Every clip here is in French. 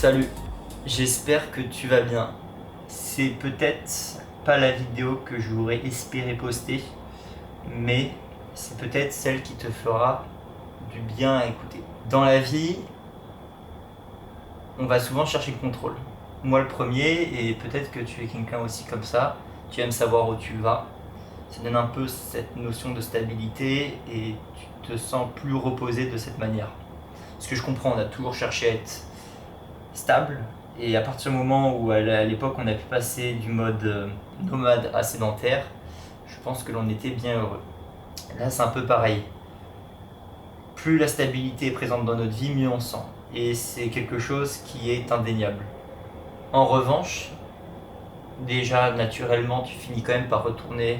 Salut, j'espère que tu vas bien. C'est peut-être pas la vidéo que j'aurais espéré poster, mais c'est peut-être celle qui te fera du bien à écouter. Dans la vie, on va souvent chercher le contrôle. Moi le premier, et peut-être que tu es quelqu'un aussi comme ça, tu aimes savoir où tu vas. Ça donne un peu cette notion de stabilité et tu te sens plus reposé de cette manière. Ce que je comprends, on a toujours cherché à être stable, et à partir du moment où à l'époque on a pu passer du mode nomade à sédentaire, je pense que l'on était bien heureux. Là c'est un peu pareil. Plus la stabilité est présente dans notre vie, mieux on sent. Et c'est quelque chose qui est indéniable. En revanche, déjà naturellement tu finis quand même par retourner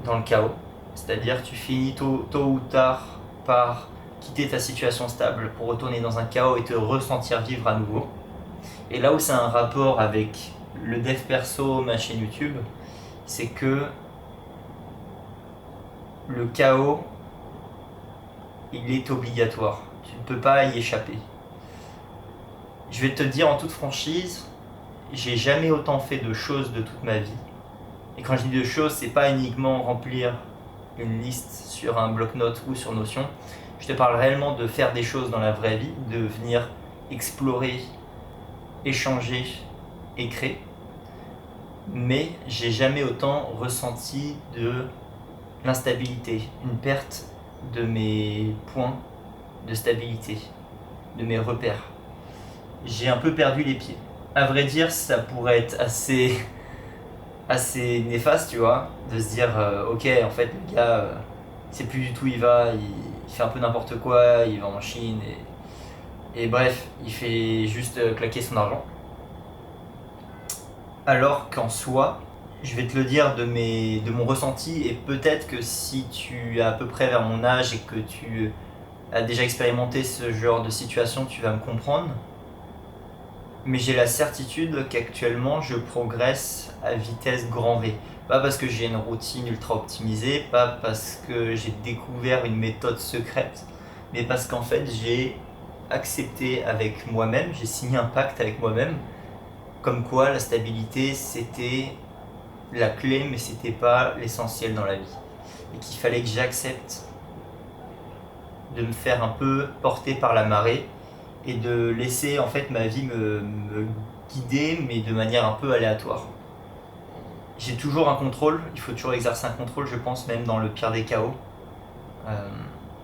dans le chaos. C'est-à-dire tu finis tôt ou tard par quitter ta situation stable pour retourner dans un chaos et te ressentir vivre à nouveau. Et là où c'est un rapport avec le dev perso, ma chaîne YouTube, c'est que le chaos, il est obligatoire. Tu ne peux pas y échapper. Je vais te dire en toute franchise, j'ai jamais autant fait de choses de toute ma vie. Et quand je dis de choses, c'est pas uniquement remplir une liste sur un bloc-notes ou sur Notion. Je te parle réellement de faire des choses dans la vraie vie, de venir explorer, échanger et créer. Mais j'ai jamais autant ressenti de l'instabilité, une perte de mes points de stabilité, de mes repères. J'ai un peu perdu les pieds. À vrai dire, ça pourrait être assez néfaste, tu vois, de se dire ok, en fait, le gars, il sait plus du tout où il va, il fait un peu n'importe quoi, il va en Chine, et bref, il fait juste claquer son argent. Alors qu'en soi, je vais te le dire de mon ressenti, et peut-être que si tu es à peu près vers mon âge et que tu as déjà expérimenté ce genre de situation, tu vas me comprendre. Mais j'ai la certitude qu'actuellement, je progresse à vitesse grand V. Pas parce que j'ai une routine ultra optimisée, pas parce que j'ai découvert une méthode secrète, mais parce qu'en fait, j'ai accepté avec moi-même, j'ai signé un pacte avec moi-même, comme quoi la stabilité, c'était la clé, mais c'était pas l'essentiel dans la vie. Et qu'il fallait que j'accepte de me faire un peu porter par la marée et de laisser en fait ma vie me guider, mais de manière un peu aléatoire. J'ai toujours un contrôle, il faut toujours exercer un contrôle, je pense, même dans le pire des chaos.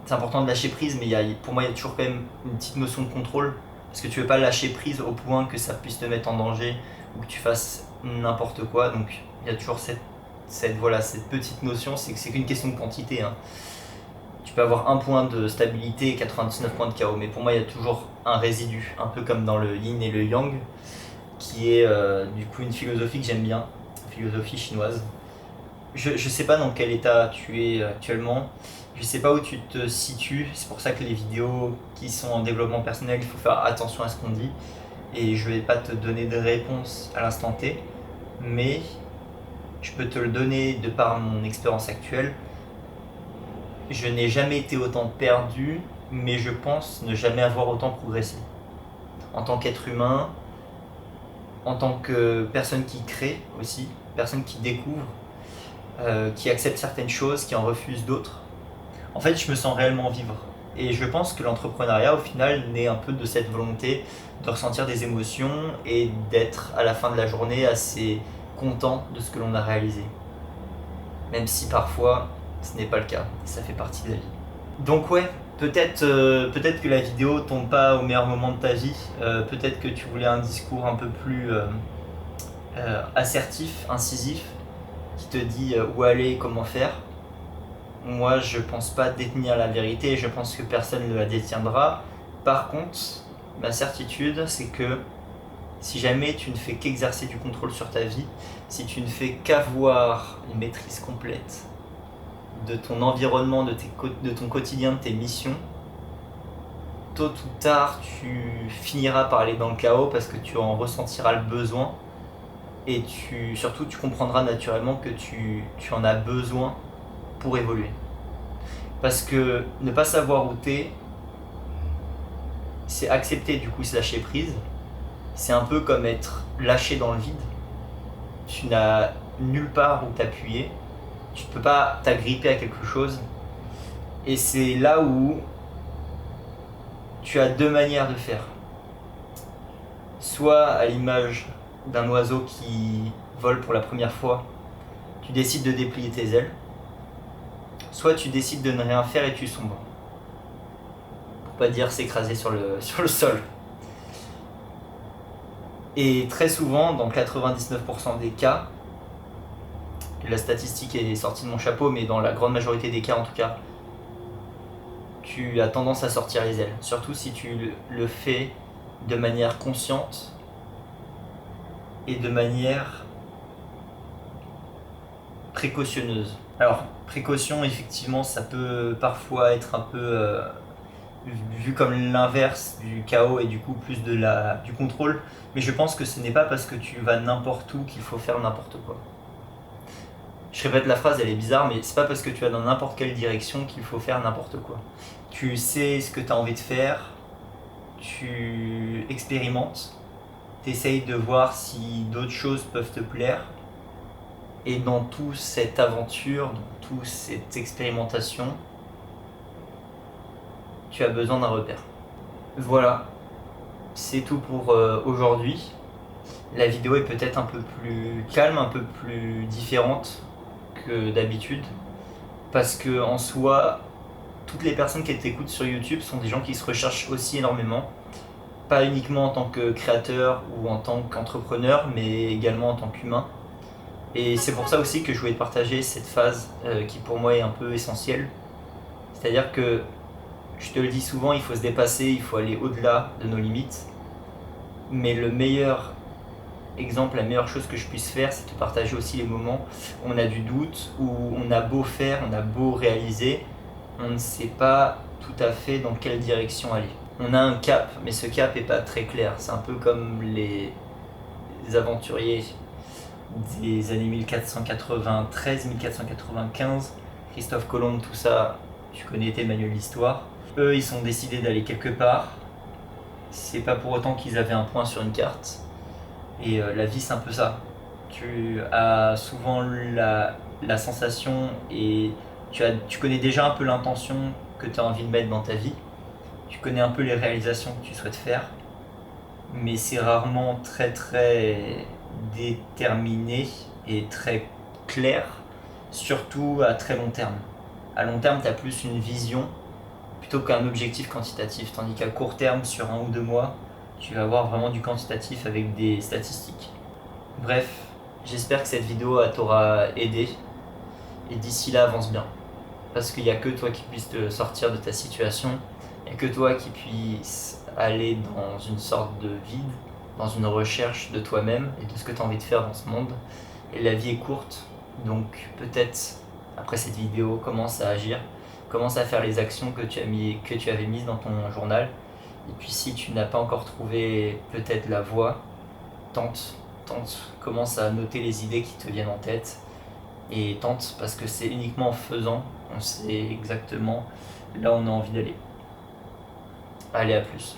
C'est important de lâcher prise, mais pour moi, il y a toujours quand même une petite notion de contrôle, parce que tu veux pas lâcher prise au point que ça puisse te mettre en danger ou que tu fasses n'importe quoi. Donc il y a toujours cette petite notion, c'est que c'est qu'une question de quantité, hein. Tu peux avoir un point de stabilité et 99 points de chaos, mais pour moi il y a toujours un résidu, un peu comme dans le yin et le yang, qui est du coup une philosophie que j'aime bien, philosophie chinoise. Je sais pas dans quel état tu es actuellement, je sais pas où tu te situes, c'est pour ça que les vidéos qui sont en développement personnel, il faut faire attention à ce qu'on dit, et je vais pas te donner de réponse à l'instant T, mais je peux te le donner de par mon expérience actuelle. Je n'ai jamais été autant perdu, mais je pense ne jamais avoir autant progressé. En tant qu'être humain, en tant que personne qui crée aussi, personne qui découvre, qui accepte certaines choses, qui en refuse d'autres. En fait, je me sens réellement vivre. Et je pense que l'entrepreneuriat, au final, naît un peu de cette volonté de ressentir des émotions et d'être à la fin de la journée assez content de ce que l'on a réalisé. Même si parfois, ce n'est pas le cas, ça fait partie de la vie. Donc ouais, peut-être que la vidéo tombe pas au meilleur moment de ta vie, peut-être que tu voulais un discours un peu plus assertif, incisif, qui te dit où aller, comment faire. Moi je pense pas détenir la vérité, je pense que personne ne la détiendra. Par contre, ma certitude c'est que si jamais tu ne fais qu'exercer du contrôle sur ta vie, si tu ne fais qu'avoir une maîtrise complète de ton environnement, de ton quotidien, de tes missions, tôt ou tard tu finiras par aller dans le chaos parce que tu en ressentiras le besoin, et surtout tu comprendras naturellement que tu en as besoin pour évoluer. Parce que ne pas savoir où t'es, c'est accepter, du coup c'est lâcher prise, C'est un peu comme être lâché dans le vide. Tu n'as nulle part où t'appuyer. Tu ne peux pas t'agripper à quelque chose. Et c'est là où tu as deux manières de faire. Soit à l'image d'un oiseau qui vole pour la première fois, tu décides de déplier tes ailes. Soit tu décides de ne rien faire et tu sombres. Pour pas dire s'écraser sur le sol. Et très souvent, dans 99% des cas, la statistique est sortie de mon chapeau, mais dans la grande majorité des cas en tout cas, tu as tendance à sortir les ailes. Surtout si tu le fais de manière consciente et de manière précautionneuse. Alors, précaution, effectivement, ça peut parfois être un peu vu comme l'inverse du chaos et du coup plus du contrôle, mais je pense que ce n'est pas parce que tu vas n'importe où qu'il faut faire n'importe quoi. Je répète la phrase, elle est bizarre, mais c'est pas parce que tu vas dans n'importe quelle direction qu'il faut faire n'importe quoi. Tu sais ce que tu as envie de faire, tu expérimentes, tu essayes de voir si d'autres choses peuvent te plaire, et dans toute cette aventure, dans toute cette expérimentation, tu as besoin d'un repère. Voilà, c'est tout pour aujourd'hui. La vidéo est peut-être un peu plus calme, un peu plus différente que d'habitude, parce que en soi, toutes les personnes qui t'écoutent sur YouTube sont des gens qui se recherchent aussi énormément, pas uniquement en tant que créateur ou en tant qu'entrepreneur, mais également en tant qu'humain. Et c'est pour ça aussi que je voulais te partager cette phase qui pour moi est un peu essentielle. C'est-à-dire que, je te le dis souvent, il faut se dépasser, il faut aller au-delà de nos limites. Mais le meilleur exemple, la meilleure chose que je puisse faire, c'est de partager aussi les moments où on a du doute, où on a beau faire, on a beau réaliser, on ne sait pas tout à fait dans quelle direction aller. On a un cap, mais ce cap n'est pas très clair. C'est un peu comme les aventuriers des années 1493, 1495, Christophe Colomb, tout ça, tu connais tes manuels d'histoire. Eux, ils sont décidés d'aller quelque part. C'est pas pour autant qu'ils avaient un point sur une carte. Et la vie, c'est un peu ça. Tu as souvent la sensation et tu connais déjà un peu l'intention que tu as envie de mettre dans ta vie. Tu connais un peu les réalisations que tu souhaites faire. Mais c'est rarement très très déterminé et très clair, surtout à très long terme. À long terme, tu as plus une vision plutôt qu'un objectif quantitatif, tandis qu'à court terme, sur 1 ou 2 mois, tu vas avoir vraiment du quantitatif avec des statistiques. Bref, j'espère que cette vidéo t'aura aidé, et d'ici là, avance bien. Parce qu'il n'y a que toi qui puisses te sortir de ta situation, il n'y a que toi qui puisses aller dans une sorte de vide, dans une recherche de toi-même et de ce que tu as envie de faire dans ce monde. Et la vie est courte, donc peut-être, après cette vidéo, commence à agir, commence à faire les actions que tu avais mises dans ton journal. Et puis si tu n'as pas encore trouvé peut-être la voie, tente, commence à noter les idées qui te viennent en tête. Et tente, parce que c'est uniquement en faisant qu'on sait exactement là où on a envie d'aller. Allez, à plus.